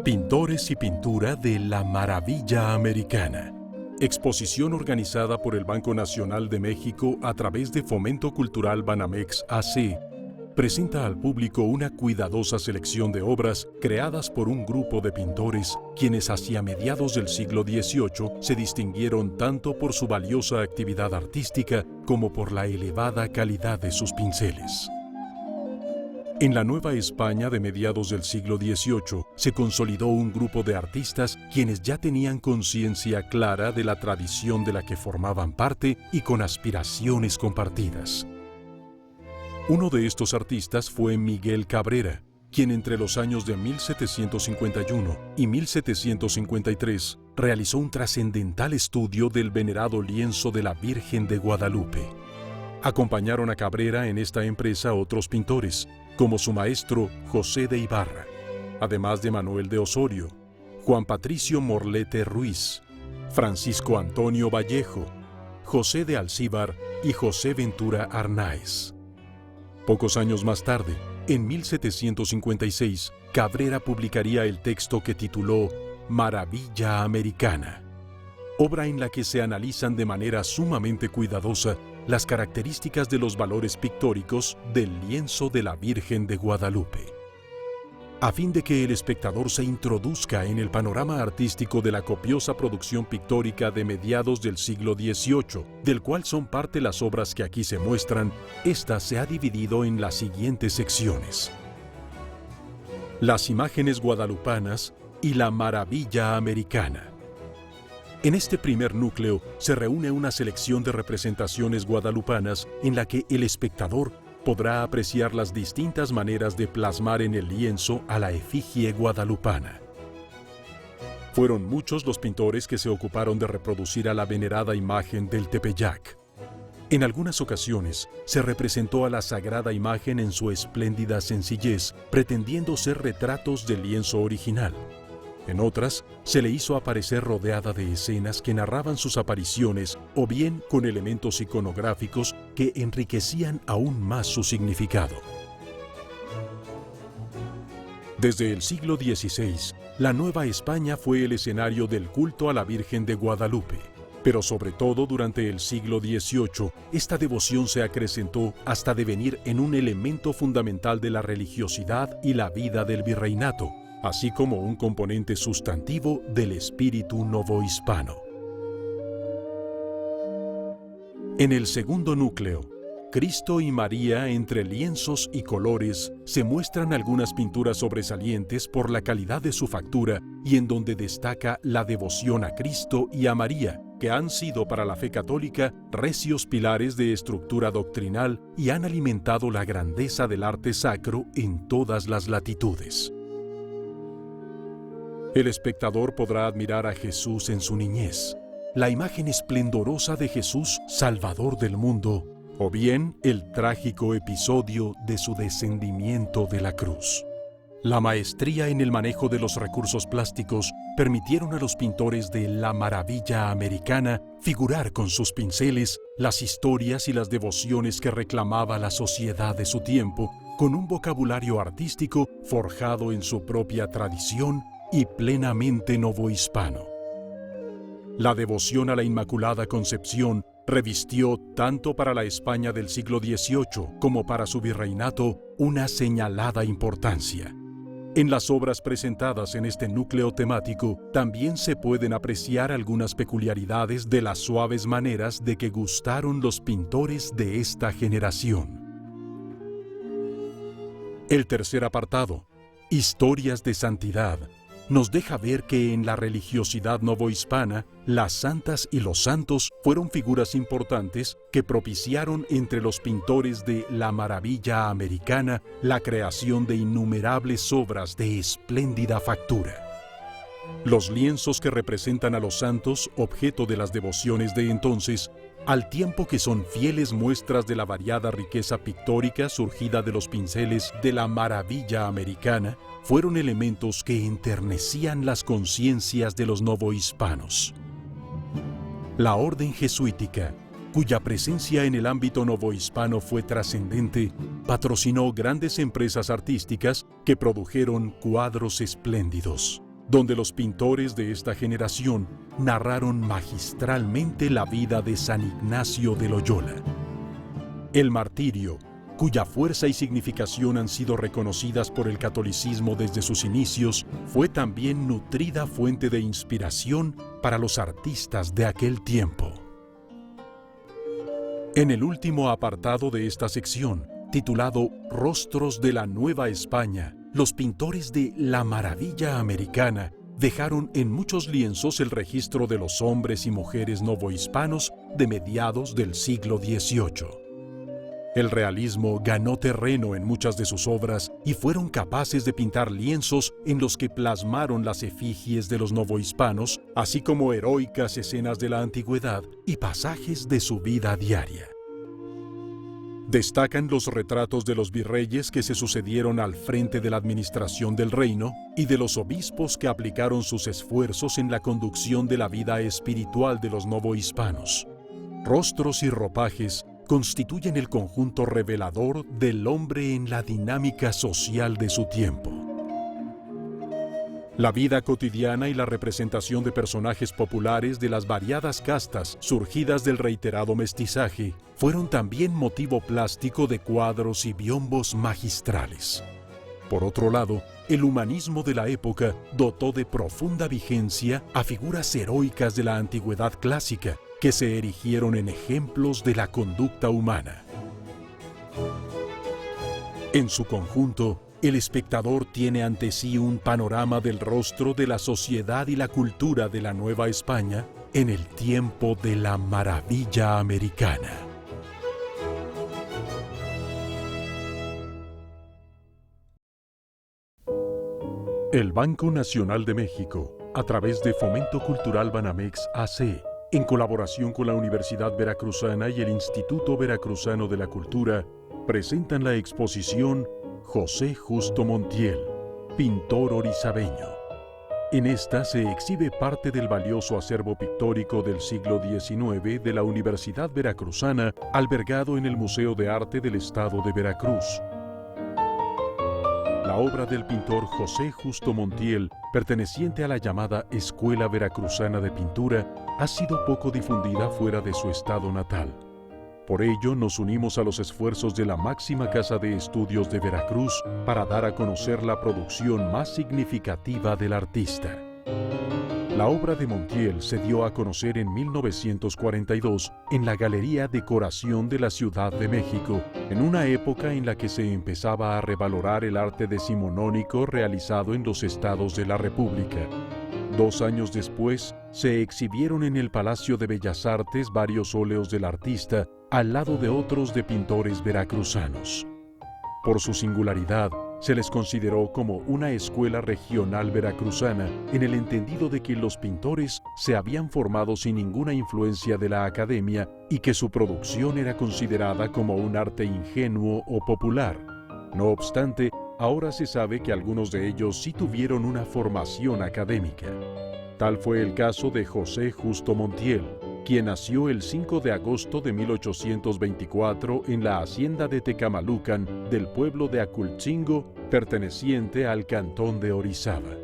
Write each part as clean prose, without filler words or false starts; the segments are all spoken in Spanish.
Pintores y pintura de la Maravilla Americana. Exposición organizada por el Banco Nacional de México a través de Fomento Cultural Banamex AC, presenta al público una cuidadosa selección de obras creadas por un grupo de pintores quienes hacia mediados del siglo XVIII se distinguieron tanto por su valiosa actividad artística como por la elevada calidad de sus pinceles. En la Nueva España de mediados del siglo XVIII se consolidó un grupo de artistas quienes ya tenían conciencia clara de la tradición de la que formaban parte y con aspiraciones compartidas. Uno de estos artistas fue Miguel Cabrera, quien entre los años de 1751 y 1753 realizó un trascendental estudio del venerado lienzo de la Virgen de Guadalupe. Acompañaron a Cabrera en esta empresa otros pintores, como su maestro José de Ibarra, además de Manuel de Osorio, Juan Patricio Morlete Ruiz, Francisco Antonio Vallejo, José de Alcíbar y José Ventura Arnáez. Pocos años más tarde, en 1756, Cabrera publicaría el texto que tituló Maravilla Americana, obra en la que se analizan de manera sumamente cuidadosa las características de los valores pictóricos del lienzo de la Virgen de Guadalupe. A fin de que el espectador se introduzca en el panorama artístico de la copiosa producción pictórica de mediados del siglo XVIII, del cual son parte las obras que aquí se muestran, esta se ha dividido en las siguientes secciones: las imágenes guadalupanas y la Maravilla Americana. En este primer núcleo se reúne una selección de representaciones guadalupanas en la que el espectador podrá apreciar las distintas maneras de plasmar en el lienzo a la efigie guadalupana. Fueron muchos los pintores que se ocuparon de reproducir a la venerada imagen del Tepeyac. En algunas ocasiones se representó a la sagrada imagen en su espléndida sencillez, pretendiendo ser retratos del lienzo original. En otras, se le hizo aparecer rodeada de escenas que narraban sus apariciones o bien con elementos iconográficos que enriquecían aún más su significado. Desde el siglo XVI, la Nueva España fue el escenario del culto a la Virgen de Guadalupe, pero sobre todo durante el siglo XVIII, esta devoción se acrecentó hasta devenir en un elemento fundamental de la religiosidad y la vida del virreinato, así como un componente sustantivo del espíritu novohispano. En el segundo núcleo, Cristo y María entre lienzos y colores, se muestran algunas pinturas sobresalientes por la calidad de su factura y en donde destaca la devoción a Cristo y a María, que han sido para la fe católica recios pilares de estructura doctrinal y han alimentado la grandeza del arte sacro en todas las latitudes. El espectador podrá admirar a Jesús en su niñez, la imagen esplendorosa de Jesús, Salvador del mundo, o bien el trágico episodio de su descendimiento de la cruz. La maestría en el manejo de los recursos plásticos permitieron a los pintores de la Maravilla Americana figurar con sus pinceles las historias y las devociones que reclamaba la sociedad de su tiempo, con un vocabulario artístico forjado en su propia tradición y plenamente novohispano. La devoción a la Inmaculada Concepción revistió tanto para la España del siglo XVIII como para su virreinato una señalada importancia. En las obras presentadas en este núcleo temático también se pueden apreciar algunas peculiaridades de las suaves maneras de que gustaron los pintores de esta generación. El tercer apartado, Historias de Santidad, nos deja ver que en la religiosidad novohispana, las santas y los santos fueron figuras importantes que propiciaron entre los pintores de la Maravilla Americana la creación de innumerables obras de espléndida factura. Los lienzos que representan a los santos, objeto de las devociones de entonces, al tiempo que son fieles muestras de la variada riqueza pictórica surgida de los pinceles de la Maravilla Americana, fueron elementos que enternecían las conciencias de los novohispanos. La orden jesuítica, cuya presencia en el ámbito novohispano fue trascendente, patrocinó grandes empresas artísticas que produjeron cuadros espléndidos. donde los pintores de esta generación narraron magistralmente la vida de San Ignacio de Loyola. El martirio, cuya fuerza y significación han sido reconocidas por el catolicismo desde sus inicios, fue también nutrida fuente de inspiración para los artistas de aquel tiempo. En el último apartado de esta sección, titulado Rostros de la Nueva España, los pintores de la Maravilla Americana dejaron en muchos lienzos el registro de los hombres y mujeres novohispanos de mediados del siglo XVIII. El realismo ganó terreno en muchas de sus obras y fueron capaces de pintar lienzos en los que plasmaron las efigies de los novohispanos, así como heroicas escenas de la antigüedad y pasajes de su vida diaria. Destacan los retratos de los virreyes que se sucedieron al frente de la administración del reino y de los obispos que aplicaron sus esfuerzos en la conducción de la vida espiritual de los novohispanos. Rostros y ropajes constituyen el conjunto revelador del hombre en la dinámica social de su tiempo. La vida cotidiana y la representación de personajes populares de las variadas castas surgidas del reiterado mestizaje fueron también motivo plástico de cuadros y biombos magistrales. Por otro lado, el humanismo de la época dotó de profunda vigencia a figuras heroicas de la antigüedad clásica, que se erigieron en ejemplos de la conducta humana. En su conjunto, el espectador tiene ante sí un panorama del rostro de la sociedad y la cultura de la Nueva España en el tiempo de la Maravilla Americana. El Banco Nacional de México, a través de Fomento Cultural Banamex AC, en colaboración con la Universidad Veracruzana y el Instituto Veracruzano de la Cultura, presentan la exposición José Justo Montiel, pintor orizabeño. En esta se exhibe parte del valioso acervo pictórico del siglo XIX de la Universidad Veracruzana, albergado en el Museo de Arte del Estado de Veracruz. La obra del pintor José Justo Montiel, perteneciente a la llamada Escuela Veracruzana de Pintura, ha sido poco difundida fuera de su estado natal. Por ello, nos unimos a los esfuerzos de la máxima casa de estudios de Veracruz para dar a conocer la producción más significativa del artista. La obra de Montiel se dio a conocer en 1942 en la Galería Decoración de la Ciudad de México, en una época en la que se empezaba a revalorar el arte decimonónico realizado en los estados de la República. 2 años después, se exhibieron en el Palacio de Bellas Artes varios óleos del artista, al lado de otros de pintores veracruzanos. Por su singularidad, se les consideró como una escuela regional veracruzana, en el entendido de que los pintores se habían formado sin ninguna influencia de la academia y que su producción era considerada como un arte ingenuo o popular. No obstante, ahora se sabe que algunos de ellos sí tuvieron una formación académica. Tal fue el caso de José Justo Montiel, quien nació el 5 de agosto de 1824 en la hacienda de Tecamalucan del pueblo de Acultzingo, perteneciente al cantón de Orizaba.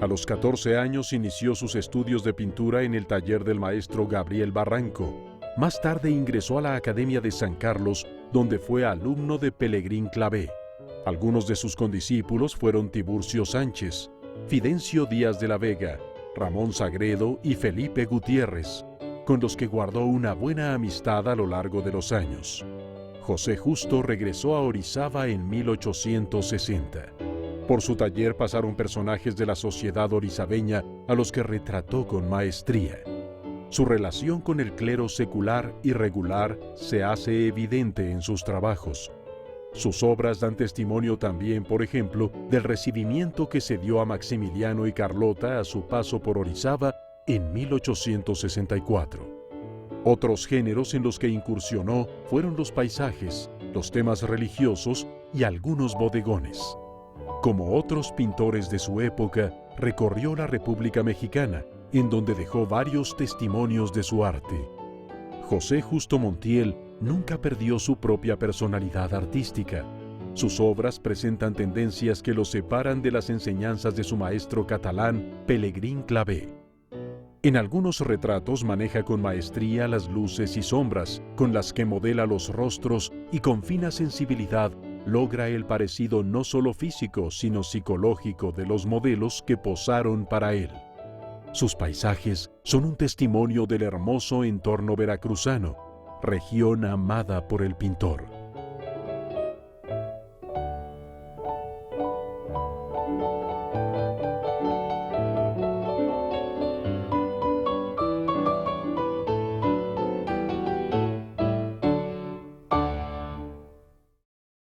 A los 14 años inició sus estudios de pintura en el taller del maestro Gabriel Barranco. Más tarde ingresó a la Academia de San Carlos, donde fue alumno de Pelegrín Clavé. Algunos de sus condiscípulos fueron Tiburcio Sánchez, Fidencio Díaz de la Vega, Ramón Sagredo y Felipe Gutiérrez, con los que guardó una buena amistad a lo largo de los años. José Justo regresó a Orizaba en 1860. Por su taller pasaron personajes de la sociedad orizabeña a los que retrató con maestría. Su relación con el clero secular y regular se hace evidente en sus trabajos. Sus obras dan testimonio también, por ejemplo, del recibimiento que se dio a Maximiliano y Carlota a su paso por Orizaba en 1864. Otros géneros en los que incursionó fueron los paisajes, los temas religiosos y algunos bodegones. Como otros pintores de su época, recorrió la República Mexicana, en donde dejó varios testimonios de su arte. José Justo Montiel nunca perdió su propia personalidad artística. Sus obras presentan tendencias que lo separan de las enseñanzas de su maestro catalán, Pelegrín Clavé. En algunos retratos maneja con maestría las luces y sombras, con las que modela los rostros y con fina sensibilidad logra el parecido no solo físico, sino psicológico de los modelos que posaron para él. Sus paisajes son un testimonio del hermoso entorno veracruzano, región amada por el pintor.